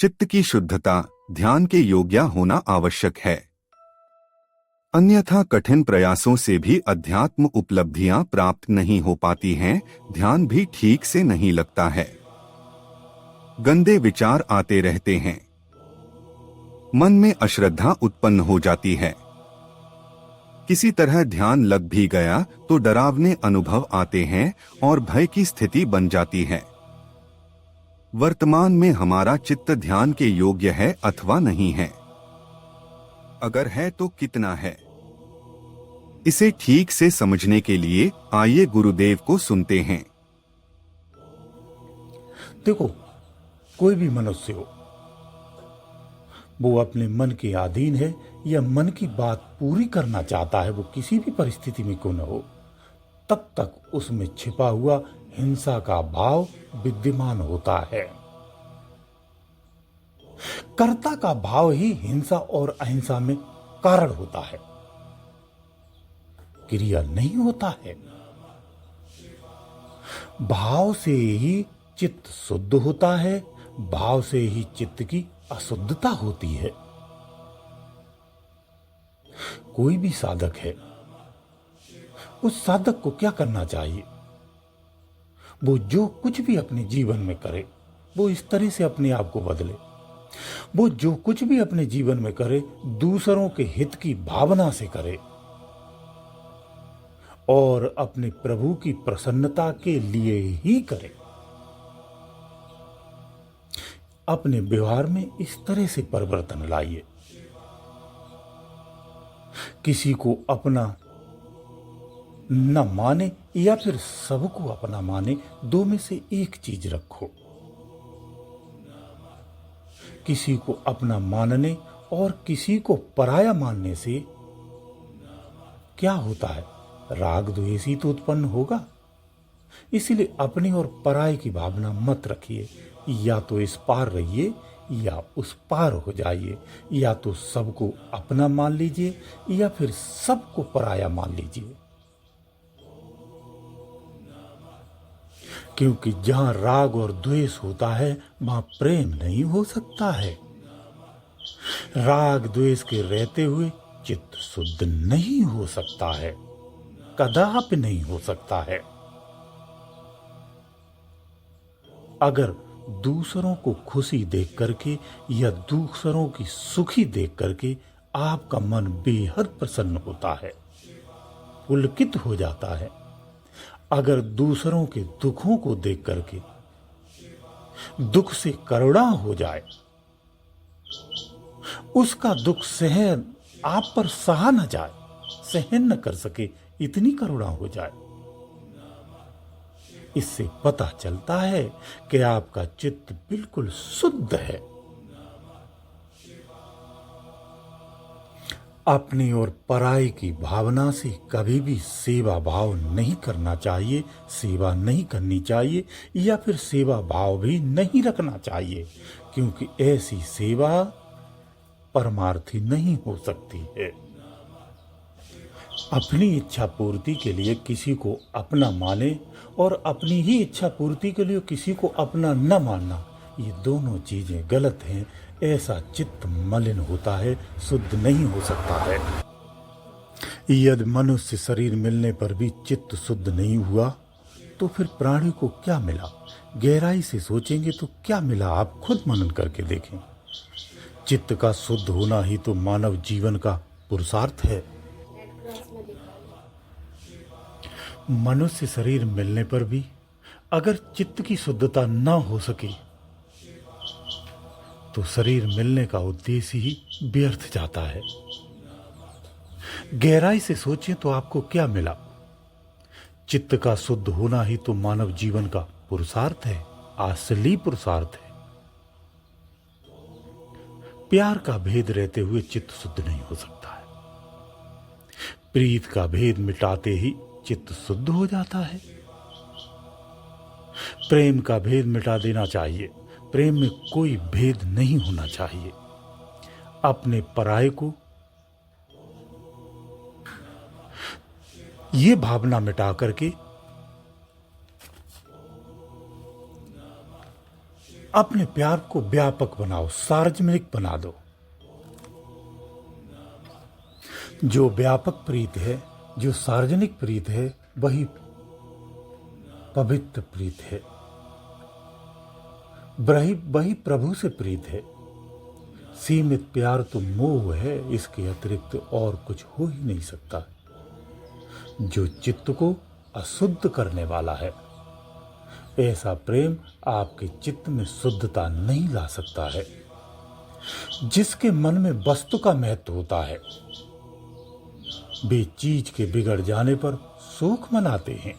चित्त की शुद्धता ध्यान के योग्य होना आवश्यक है, अन्यथा कठिन प्रयासों से भी अध्यात्म उपलब्धियां प्राप्त नहीं हो पाती हैं, ध्यान भी ठीक से नहीं लगता है। गंदे विचार आते रहते हैं, मन में अश्रद्धा उत्पन्न हो जाती है। किसी तरह ध्यान लग भी गया तो डरावने अनुभव आते हैं और भय की स्थिति बन जाती है। वर्तमान में हमारा चित्त ध्यान के योग्य है अथवा नहीं है? अगर है तो कितना है? इसे ठीक से समझने के लिए आइए गुरुदेव को सुनते हैं। देखो, कोई भी मनुष्य हो, वो अपने मन के अधीन है या मन की बात पूरी करना चाहता है, वो किसी भी परिस्थिति में क्यों न हो, तब तक उसमें छिपा हुआ हिंसा का भाव विद्यमान होता है। कर्ता का भाव ही हिंसा और अहिंसा में कारण होता है, क्रिया नहीं होता है। भाव से ही चित्त शुद्ध होता है, भाव से ही चित्त की अशुद्धता होती है। कोई भी साधक है, उस साधक को क्या करना चाहिए? वो जो कुछ भी अपने जीवन में करे, वो इस तरह से अपने आप को बदले। वो जो कुछ भी अपने जीवन में करे, दूसरों के हित की भावना से करे और अपने प्रभु की प्रसन्नता के लिए ही करे। अपने व्यवहार में इस तरह से परिवर्तन लाइए। किसी को अपना न माने या फिर सबको अपना माने, दो में से एक चीज रखो। किसी को अपना मानने और किसी को पराया मानने से क्या होता है? राग द्वेष ही तो उत्पन्न होगा। इसलिए अपनी और पराये की भावना मत रखिए। या तो इस पार रहिए या उस पार हो जाइए। या तो सबको अपना मान लीजिए या फिर सबको पराया मान लीजिए। क्योंकि जहां राग और द्वेष होता है, वहां प्रेम नहीं हो सकता है। राग द्वेष के रहते हुए चित्त शुद्ध नहीं हो सकता है, कदापि नहीं हो सकता है। अगर दूसरों को खुशी देख करके या दूसरों की सुखी देख करके आपका मन बेहद प्रसन्न होता है, पुलकित हो जाता है, अगर दूसरों के दुखों को देख करके दुख से करुणा हो जाए, उसका दुख सहन आप पर सहा न जाए, सहन न कर सके, इतनी करुणा हो जाए, इससे पता चलता है कि आपका चित्त बिल्कुल शुद्ध है। अपनी और पराई की भावना से कभी भी सेवा भाव नहीं करना चाहिए, सेवा नहीं करनी चाहिए या फिर सेवा भाव भी नहीं रखना चाहिए, क्योंकि ऐसी सेवा परमार्थी नहीं हो सकती है। अपनी इच्छा पूर्ति के लिए किसी को अपना माने और अपनी ही इच्छा पूर्ति के लिए किसी को अपना न मानना, ये दोनों चीजें गलत हैं। ऐसा चित्त मलिन होता है, शुद्ध नहीं हो सकता है। यदि मनुष्य शरीर मिलने पर भी चित्त शुद्ध नहीं हुआ तो फिर प्राणी को क्या मिला? गहराई से सोचेंगे तो क्या मिला, आप खुद मनन करके देखें। चित्त का शुद्ध होना ही तो मानव जीवन का पुरुषार्थ है। मनुष्य शरीर मिलने पर भी अगर चित्त की शुद्धता न हो सके तो शरीर मिलने का उद्देश्य ही व्यर्थ जाता है। गहराई से सोचें तो आपको क्या मिला? चित्त का शुद्ध होना ही तो मानव जीवन का पुरुषार्थ है, असली पुरुषार्थ है। प्यार का भेद रहते हुए चित्त शुद्ध नहीं हो सकता है। प्रीत का भेद मिटाते ही चित्त शुद्ध हो जाता है। प्रेम का भेद मिटा देना चाहिए। प्रेम में कोई भेद नहीं होना चाहिए। अपने पराये को ये भावना मिटा करके अपने प्यार को व्यापक बनाओ, सार्वजनिक बना दो। जो व्यापक प्रीत है, जो सार्वजनिक प्रीत है, वही पवित्र प्रीत है, वही प्रभु से प्रीत है। सीमित प्यार तो मोह है, इसके अतिरिक्त और कुछ हो ही नहीं सकता, जो चित्त को अशुद्ध करने वाला है। ऐसा प्रेम आपके चित्त में शुद्धता नहीं ला सकता है। जिसके मन में वस्तु का महत्व होता है, वे चीज के बिगड़ जाने पर शोक मनाते हैं।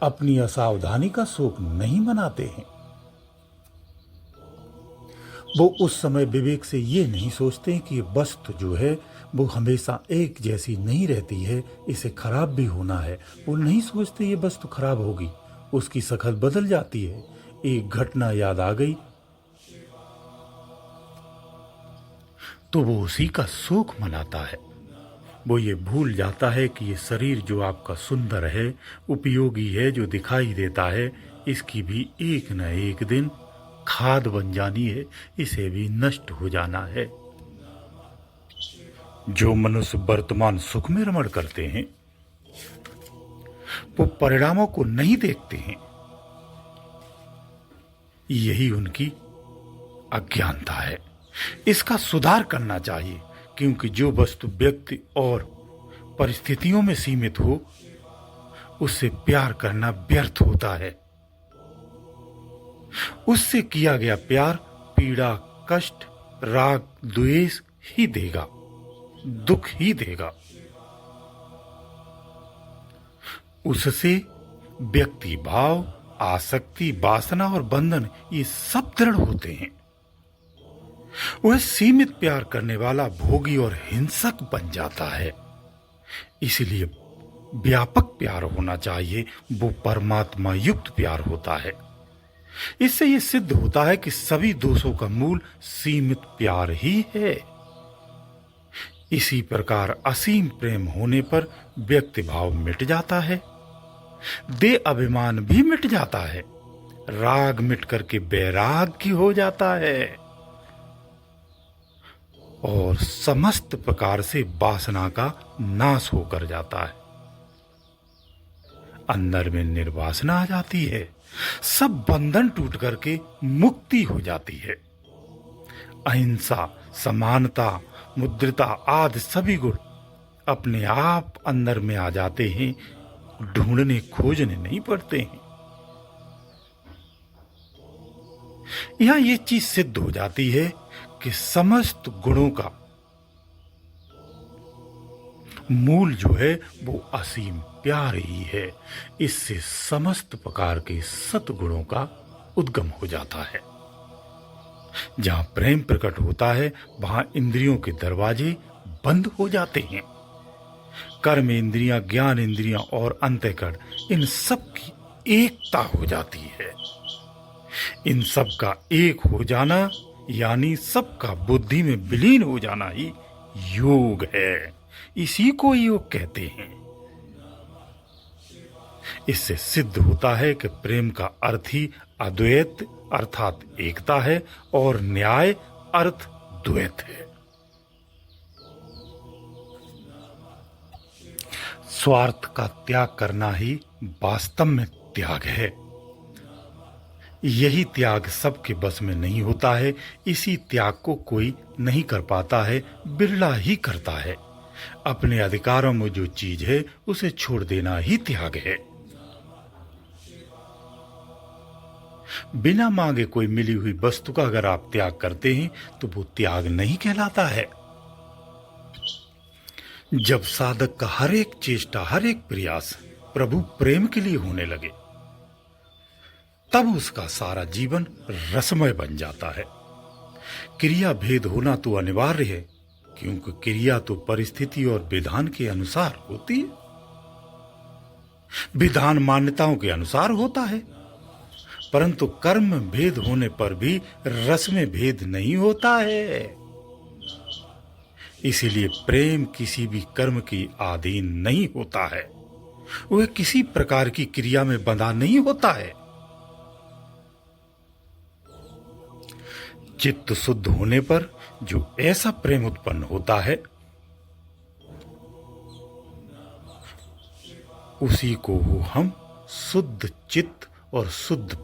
अपनी असावधानी का शोक नहीं मनाते हैं। वो उस समय विवेक से ये नहीं सोचते कि ये वस्तु जो है वो हमेशा एक जैसी नहीं रहती है, इसे खराब भी होना है। वो नहीं सोचते ये वस्तु खराब होगी, उसकी शक्ल बदल जाती है। एक घटना याद आ गई तो वो उसी का शोक मनाता है। वो ये भूल जाता है कि ये शरीर जो आपका सुंदर है, उपयोगी है, जो दिखाई देता है, इसकी भी एक न एक दिन खाद बन जानी है, इसे भी नष्ट हो जाना है। जो मनुष्य वर्तमान सुख में रमण करते हैं, वो परिणामों को नहीं देखते हैं। यही उनकी अज्ञानता है। इसका सुधार करना चाहिए, क्योंकि जो वस्तु व्यक्ति और परिस्थितियों में सीमित हो, उससे प्यार करना व्यर्थ होता है। उससे किया गया प्यार पीड़ा, कष्ट, राग, द्वेष ही देगा, दुख ही देगा। उससे व्यक्ति भाव, आसक्ति, वासना और बंधन ये सब दृढ़ होते हैं। वह सीमित प्यार करने वाला भोगी और हिंसक बन जाता है। इसलिए व्यापक प्यार होना चाहिए, वो परमात्मा युक्त प्यार होता है। इससे यह सिद्ध होता है कि सभी दोषों का मूल सीमित प्यार ही है। इसी प्रकार असीम प्रेम होने पर व्यक्ति भाव मिट जाता है, देह अभिमान भी मिट जाता है, राग मिट करके वैराग्य हो जाता है और समस्त प्रकार से वासना का नाश होकर जाता है। अंदर में निर्वासना आ जाती है, सब बंधन टूट करके मुक्ति हो जाती है। अहिंसा, समानता, मुद्रिता आदि सभी गुण अपने आप अंदर में आ जाते हैं, ढूंढने खोजने नहीं पड़ते हैं। यहां ये चीज सिद्ध हो जाती है कि समस्त गुणों का मूल जो है वो असीम प्यार ही है। इससे समस्त प्रकार के सतगुणों का उद्गम हो जाता है। जहां प्रेम प्रकट होता है, वहां इंद्रियों के दरवाजे बंद हो जाते हैं। कर्म इंद्रियां, ज्ञान इंद्रियां और अंतःकरण, इन सब की एकता हो जाती है। इन सब का एक हो जाना यानी सबका बुद्धि में विलीन हो जाना ही योग है। इसी को योग कहते हैं। इससे सिद्ध होता है कि प्रेम का अर्थ ही अद्वैत अर्थात एकता है और न्याय अर्थ द्वैत है। स्वार्थ का त्याग करना ही वास्तव में त्याग है। यही त्याग सबके बस में नहीं होता है। इसी त्याग को कोई नहीं कर पाता है, बिरला ही करता है। अपने अधिकारों में जो चीज है उसे छोड़ देना ही त्याग है। बिना मांगे कोई मिली हुई वस्तु का अगर आप त्याग करते हैं तो वो त्याग नहीं कहलाता है। जब साधक का हर एक चेष्टा, हर एक प्रयास प्रभु प्रेम के लिए होने लगे, तब उसका सारा जीवन रसमय बन जाता है। क्रिया भेद होना तो अनिवार्य है, क्योंकि क्रिया तो परिस्थिति और विधान के अनुसार होती है। विधान मान्यताओं के अनुसार होता है, परंतु कर्म भेद होने पर भी रस में भेद नहीं होता है। इसीलिए प्रेम किसी भी कर्म की अधीन नहीं होता है। वह किसी प्रकार की क्रिया में बंधा नहीं होता है। चित्त शुद्ध होने पर जो ऐसा प्रेम उत्पन्न होता है उसी को हम शुद्ध चित्त और शुद्ध